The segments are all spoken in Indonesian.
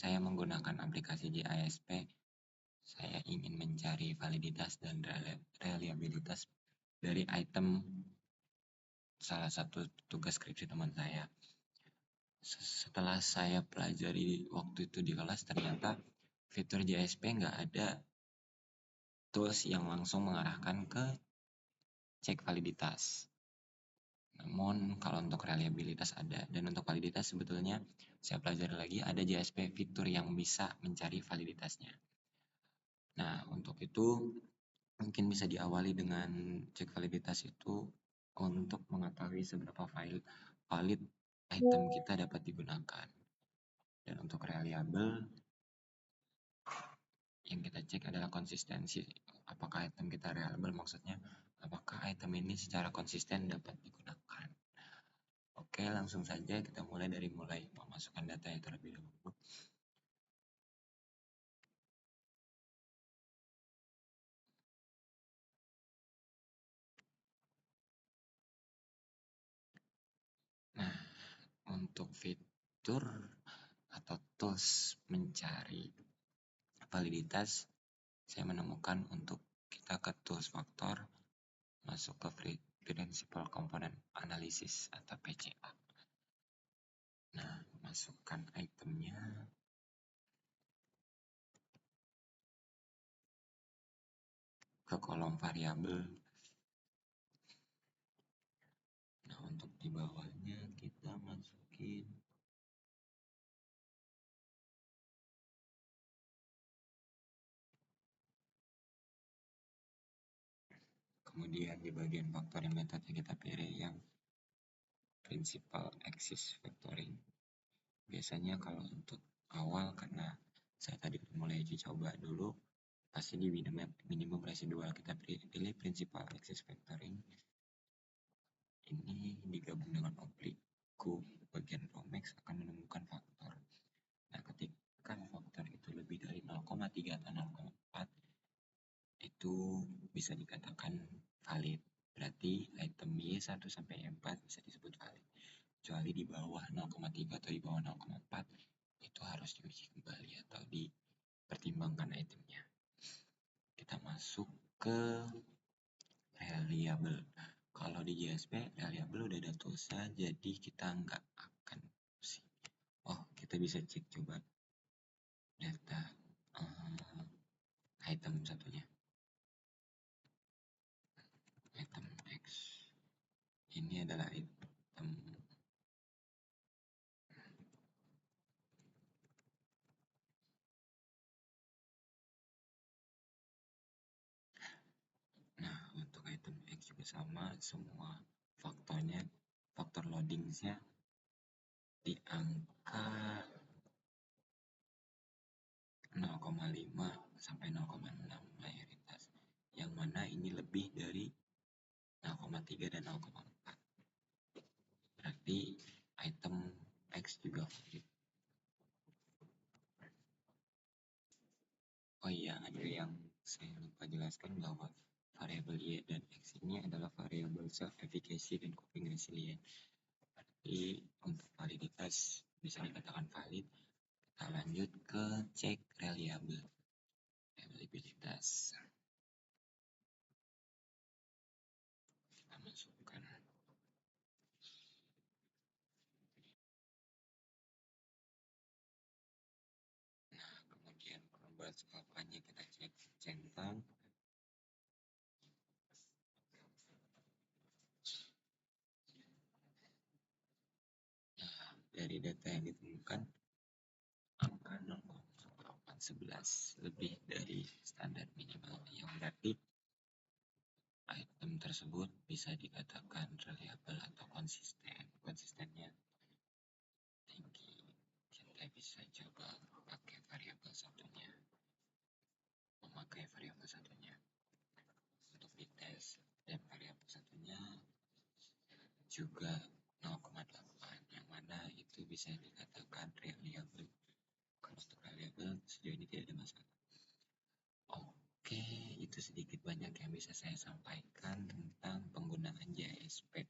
saya menggunakan aplikasi JISP, saya ingin mencari validitas dan reliabilitas dari item salah satu tugas skripsi teman saya. Setelah saya pelajari waktu itu di kelas, ternyata fitur JISP nggak ada tools yang langsung mengarahkan ke cek validitas. Namun kalau untuk reliabilitas ada, dan untuk validitas sebetulnya saya pelajari lagi ada JSP fitur yang bisa mencari validitasnya. Nah, untuk itu mungkin bisa diawali dengan cek validitas itu untuk mengetahui seberapa valid item kita dapat digunakan. Dan untuk reliable yang kita cek adalah konsistensi. Apakah item kita reliable, maksudnya apakah item ini secara konsisten dapat digunakan. Oke, langsung saja kita mulai memasukkan data yang terlebih dahulu. Nah, untuk fitur atau tools mencari validitas, saya menemukan untuk kita ke tools faktor, masuk ke Principal Component Analysis atau PCA. Nah, masukkan itemnya. Ke kolom variabel. Nah, untuk di bawahnya kita masukin kemudian di bagian faktor yang metode kita pilih yang principal axis factoring. Biasanya kalau untuk awal, karena saya tadi mulai coba dulu, pasti di minimum residual kita pilih principal axis factoring. Ini digabung dengan obliku bagian Romex akan menemukan faktor. Nah, ketika faktor itu lebih dari 0,3 atau 0,4, itu bisa dikatakan valid. Berarti item Y1 sampai Y4 bisa disebut valid. Kecuali di bawah 0,3 atau di bawah 0,4, itu harus diuji kembali atau dipertimbangkan itemnya. Kita masuk ke reliable. Kalau di JSP, reliable udah ada toolsnya, jadi kita nggak akan pusing. Oh, kita bisa cek coba data item satunya. Item X. Ini adalah item. Nah, untuk item X juga sama, semua faktor loadingsnya di angka 0,5 sampai 0,6 mayoritas. Yang mana ini lebih dari 0,3 dan 0,4. Berarti item X juga valid. Oh iya, ada yang saya lupa jelaskan bahwa variabel Y dan X ini adalah variabel self-efficacy dan coping resilient. Berarti untuk validitas bisa dikatakan valid. Kita lanjut ke cek reliabilitas. Kita masukkan. Nah, kemudian perubahan skopanya kita cek centang. Nah, dari data yang ditemukan, angka 0,811 lebih dari standar minimal, yang berarti item tersebut bisa dikatakan reliable atau konsisten. Konsistennya tinggi. Kita bisa coba pakai variabel satunya. Memakai variabel satunya untuk dites, dan variabel satunya juga 0,8, yang mana itu bisa dikatakan reliable. Kalau untuk reliable sejauh ini tidak ada masalah. Oke, itu sedikit banyak yang bisa saya sampaikan tentang penggunaan JISP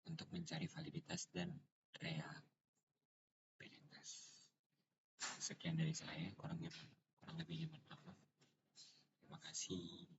untuk mencari validitas dan reliabilitas. Sekian dari saya, kurang lebihnya mohon maaf. Terima kasih.